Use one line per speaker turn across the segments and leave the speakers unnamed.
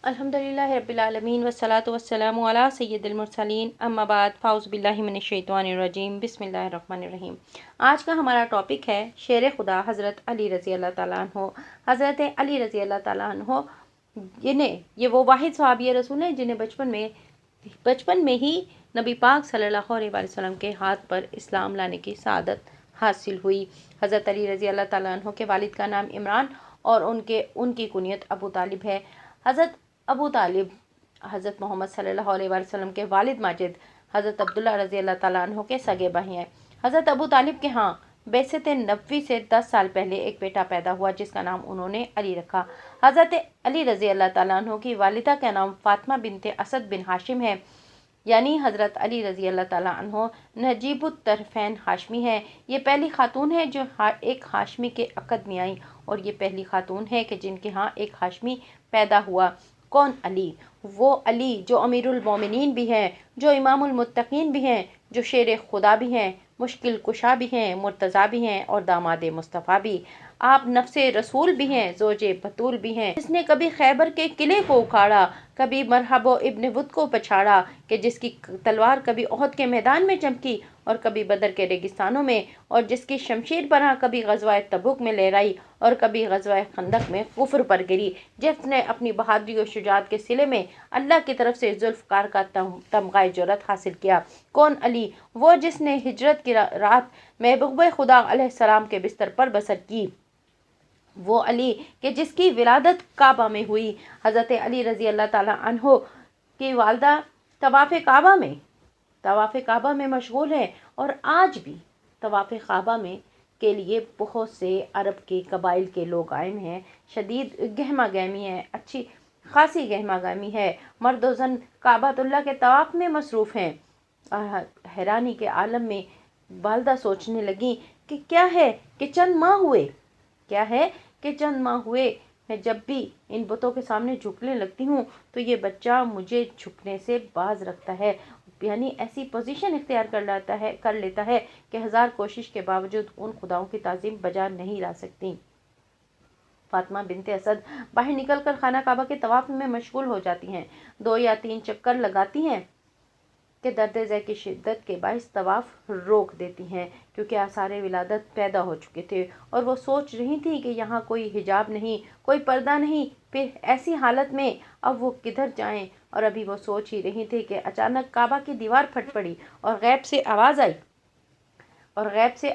अल्हम्दुलिल्लाह रब्बिल आलमीन वस्सलातु वस्सलामु अला सय्यिदिल मुरसलीन अम्मा बाद फ़ाउज़ु बिल्लाहि मिनश शैतानिर रजीम बिस्मिल्लाहिर रहमानिर रहीम। आज का हमारा टॉपिक है शेर खुदा हज़रत अली रज़ी अल्लाह ताला अन्हो। हज़रत अली रज़ी अल्लाह ताला अन्हो ये वो वाहिद सहाबी रसूल हैं जिन्हें बचपन में ही नबी पाक सल्लल्लाहु अलैहि वसल्लम के हाथ पर इस्लाम लाने की सआदत हासिल हुई। हज़रत अली रज़ी अल्लाह ताला अन्हो के वालिद का नाम इमरान और उनकी कुनियत अबू तालिब है। हज़रत अबू तालिब हज़रत मोहम्मद सल्लल्लाहु अलैहि वसल्लम के वालिद माजिद हज़रत अब्दुल्ला रज़ी अल्लाह ताला अन्हो के सगे भाई हैं। हज़रत अबू तालिब के यहाँ बैसत नबवी से 10 साल पहले एक बेटा पैदा हुआ जिसका नाम उन्होंने अली रखा। हज़रत अली रज़ी अल्लाह ताला अन्हो की वालिदा का नाम फ़ातिमा बिनते असद बिन हाशिम है, यानी हज़रत अली रज़ी अल्लाह ताला अन्हो नजीबुत तरफ़ैन हाशमी है। ये पहली खातून है जो एक हाशमी के अक़द में आई और ये पहली खातून है कि जिनके यहाँ एक हाशमी पैदा हुआ। कौन? अली। वो अली जो अमीरुल मोमिनीन भी हैं, जो इमामुल मुत्तकीन भी हैं, जो शेर खुदा भी हैं, मुश्किल कुशा भी हैं, मुर्तज़ा भी हैं और दामाद मुस्तफ़ा भी। आप नफ्से रसूल भी हैं, ज़ोजे बतूल भी हैं, जिसने कभी खैबर के किले को उखाड़ा, कभी मरहबो इब्न वुद को पछाड़ा, कि जिसकी तलवार कभी ओहद के मैदान में चमकी और कभी बदर के रेगिस्तानों में, और जिसकी शमशीर बरहा कभी ग़ज़वा तबुक में लहराई और कभी ग़ज़वा खंदक में कुफ्र पर गिरी, जिसने अपनी बहादुरी और शुजाअत के सिले में अल्लाह की तरफ से जुल्फ़कार का तमग़ाए जुर्रत हासिल किया। कौन? अली। वो जिसने हिजरत की रात महबूब खुदा अलैहिस्सलाम के बिस्तर पर बसर की। वो अली कि जिसकी विलादत काबा में हुई। हज़रत अली रज़ी अल्लाह ताला अन्हो की वालदा तवाफ़ काबा में मशगूल है और आज भी तवाफ़ काबा में के लिए बहुत से अरब के कबाइल के लोग आए हैं। शदीद गहमा गहमी है, अच्छी खासी गहमा गहमी है। मर्द व ज़न काबातुल्लाह के तवाफ़ में मसरूफ़ हैं। हैरानी के आलम में वालदा सोचने लगी कि क्या है कि चंद माह हुए मैं जब भी इन बुतों के सामने झुकने लगती हूँ तो ये बच्चा मुझे झुकने से बाज रखता है, यानी ऐसी पोजीशन इख्तियार कर लेता है कि हज़ार कोशिश के बावजूद उन खुदाओं की ताज़ीम बजा नहीं ला सकती। फातिमा बिनते असद बाहर निकलकर खाना काबा के तवाफ़ में मशगूल हो जाती हैं। 2 या 3 चक्कर लगाती हैं कि दर्द ज़ै की शिद्दत के बाइस तवाफ़ रोक देती हैं, क्योंकि आसार विलादत पैदा हो चुके थे और वो सोच रही थी कि यहाँ कोई हिजाब नहीं, कोई पर्दा नहीं, फिर ऐसी हालत में अब वो किधर जाएं। और अभी वो सोच ही रही थी कि अचानक काबा की दीवार फट पड़ी और गैब से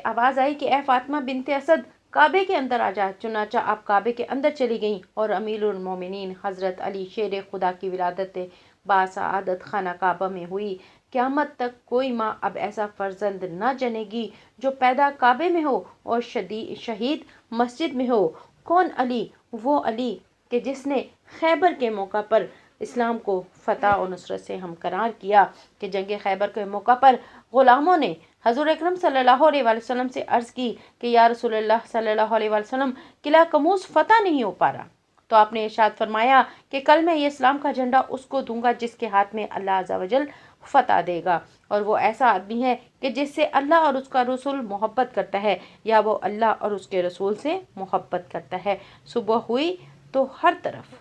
आवाज़ आई कि ए फातिमा बिनते असद, काबे के अंदर आ जा। चुनाचा आप काबे के अंदर चली गईं और अमीरुल मोमिनीन हज़रत अली शेर खुदा की विलादत बासआदत खाना काबा में हुई। क़यामत तक कोई माँ अब ऐसा फर्जंद न जनेगी जो पैदा काबे में हो और शहीद मस्जिद में हो। कौन? अली। वो अली कि जिसने खैबर के मौका पर इस्लाम को फ़तह और नुसरत से हमकरार किया, कि जंग खैबर के मौका पर ग़ुलामों ने हज़ूर अकरम सल्लल्लाहु अलैहि वसल्लम से अर्ज़ की कि या रसूलल्लाह सल्लल्लाहु अलैहि वसल्लम, किला कमूस फ़तह नहीं हो पा रहा। तो आपने इरशाद फरमाया कि कल मैं ये इस्लाम का झंडा उसको दूंगा जिसके हाथ में अल्लाह अज़्ज़ा वजल फ़तह देगा, और वो ऐसा आदमी है कि जिससे अल्लाह और उसका रसूल मोहब्बत करता है या वो अल्लाह और उसके रसूल से मोहब्बत करता है। सुबह हुई तो हर तरफ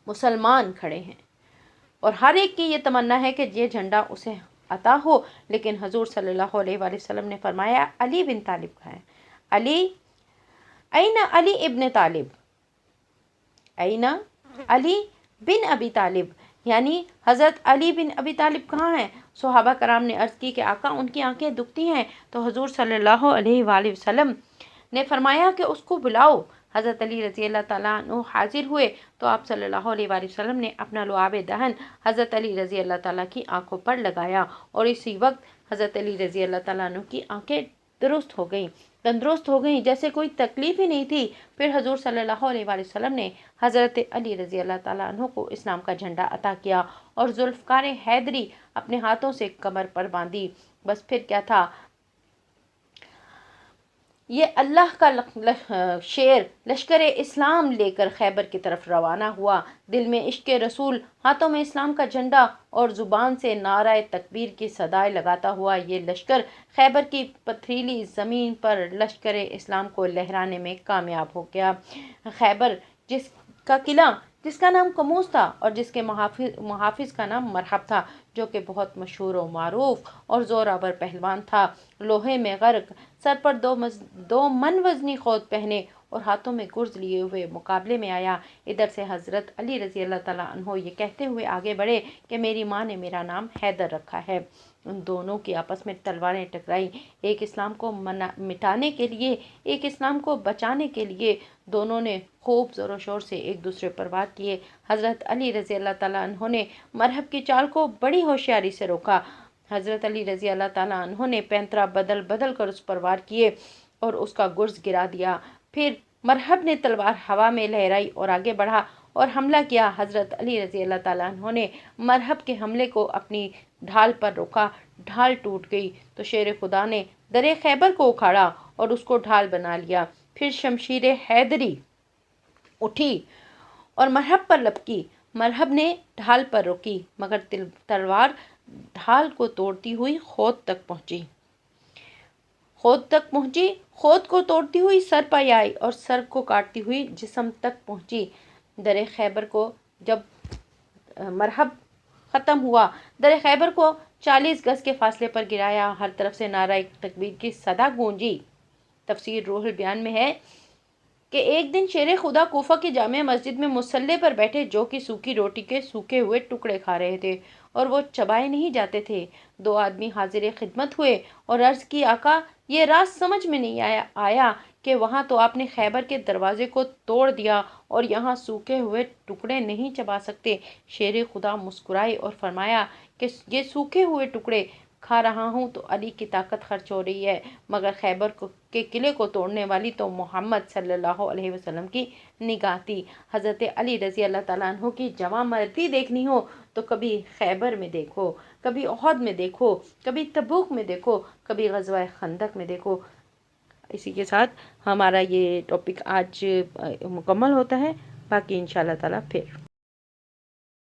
मुसलमान खड़े हैं और हर एक की ये तमन्ना है कि ये झंडा उसे अता हो, लेकिन हजूर सल्लल्लाहु अलैहि वसल्लम ने फरमाया अली बिन तालिब कहाँ है? अली ऐना अली इब्न तालिब, ऐना अली बिन अबी तालिब, यानी हज़रत अली बिन अबी तालिब कहाँ हैं? सहाबा कराम ने अर्ज़ की कि आका उनकी आंखें दुखती हैं। तो हजूर सल्लल्लाहु अलैहि वसल्लम ने फरमाया कि उसको बुलाओ। हज़रत अली रज़ी अल्लाह ताला अन्हु हाजिर हुए तो आप सल्लल्लाहु अलैहि वसल्लम ने अपना लुआब दहन हज़रत अली रज़ी अल्लाह ताला की आंखों पर लगाया और इसी वक्त हज़रत अली रज़ी अल्लाह ताला अन्हु की आंखें तंदुरुस्त हो गई, जैसे कोई तकलीफ ही नहीं थी। फिर हजूर सल्लल्लाहु अलैहि वसल्लम ने हज़रत अली रज़ी अल्लाह ताला अन्हु को इस्लाम का झंडा अता किया और जुल्फ़कार हैदरी अपने हाथों से कमर पर बांधी। बस फिर क्या था, ये अल्लाह का शेर लश्कर इस्लाम लेकर खैबर की तरफ रवाना हुआ। दिल में इश्क रसूल, हाथों में इस्लाम का झंडा और ज़ुबान से नाराए तकबीर की सदाएं लगाता हुआ ये लश्कर खैबर की पथरीली ज़मीन पर लश्कर इस्लाम को लहराने में कामयाब हो गया। खैबर जिसका किला جس کا نام قموس تھا اور جس کے محافظ کا نام مرحب تھا، جو کہ بہت مشہور و معروف اور زورآور پہلوان تھا، لوہے میں غرق، سر پر 2 من وزنی خود پہنے اور ہاتھوں میں گرز لیے ہوئے مقابلے میں آیا۔ ادھر سے حضرت علی رضی اللہ تعالیٰ عنہ یہ کہتے ہوئے آگے بڑھے کہ میری ماں نے میرا نام حیدر رکھا ہے۔ ان دونوں کی آپس میں تلواریں ٹکرائی، ایک اسلام کو مٹانے کے لیے، ایک اسلام کو بچانے کے لیے۔ دونوں نے خوب زور و شور سے ایک دوسرے پر وار کیے۔ حضرت علی رضی اللہ تعالیٰ عنہ نے مرحب کی چال کو بڑی ہوشیاری سے روکا۔ حضرت علی رضی اللہ تعالیٰ عنہ نے پینترا بدل بدل کر اس پر وار کیے اور اس کا گرز گرا دیا۔ پھر مرحب نے تلوار ہوا میں لہرائی اور آگے بڑھا اور حملہ کیا۔ حضرت علی رضی اللہ تعالیٰ عنہ نے مرحب کے حملے کو اپنی ڈھال پر روکا، ڈھال ٹوٹ گئی تو شیر خدا نے درِ خیبر کو اکھاڑا اور اس کو ڈھال بنا لیا۔ پھر شمشیر حیدری اٹھی اور مرحب پر لپکی۔ مرحب نے ڈھال پر روکی مگر تلوار ڈھال کو توڑتی ہوئی خود تک پہنچی، خود کو توڑتی ہوئی سر پر آئی اور سر کو کاٹتی ہوئی جسم تک پہنچی۔ درِ خیبر کو جب مرحب ختم ہوا، درِ خیبر کو 40 گز کے فاصلے پر گرایا۔ ہر طرف سے نعرہ تکبیر کی صدا گونجی۔ تفسیر روح البیان میں ہے کہ ایک دن شیر خدا کوفہ کی جامع مسجد میں مصلی پر بیٹھے جو کہ سوکھی روٹی کے سوکھے ہوئے ٹکڑے کھا رہے تھے اور وہ چبائے نہیں جاتے تھے۔ 2 آدمی حاضر خدمت ہوئے اور عرض کی آقا یہ راز سمجھ میں نہیں آیا کہ وہاں تو آپ نے خیبر کے دروازے کو توڑ دیا اور یہاں سوکھے ہوئے ٹکڑے نہیں چبا سکتے۔ شیر خدا مسکرائے اور فرمایا کہ یہ سوکھے ہوئے ٹکڑے کھا رہا ہوں تو علی کی طاقت خرچ ہو رہی ہے، مگر خیبر کے قلعے کو توڑنے والی تو محمد صلی اللہ علیہ وسلم کی نگاہ تھی۔ حضرت علی رضی اللہ تعالیٰ عنہ کی جواں مردی دیکھنی ہو تو کبھی خیبر میں دیکھو، کبھی احد میں دیکھو، کبھی تبوک میں دیکھو، کبھی غزوہ خندق میں دیکھو۔ اسی کے ساتھ ہمارا یہ ٹاپک آج مکمل ہوتا ہے، باقی انشاءاللہ تعالیٰ پھر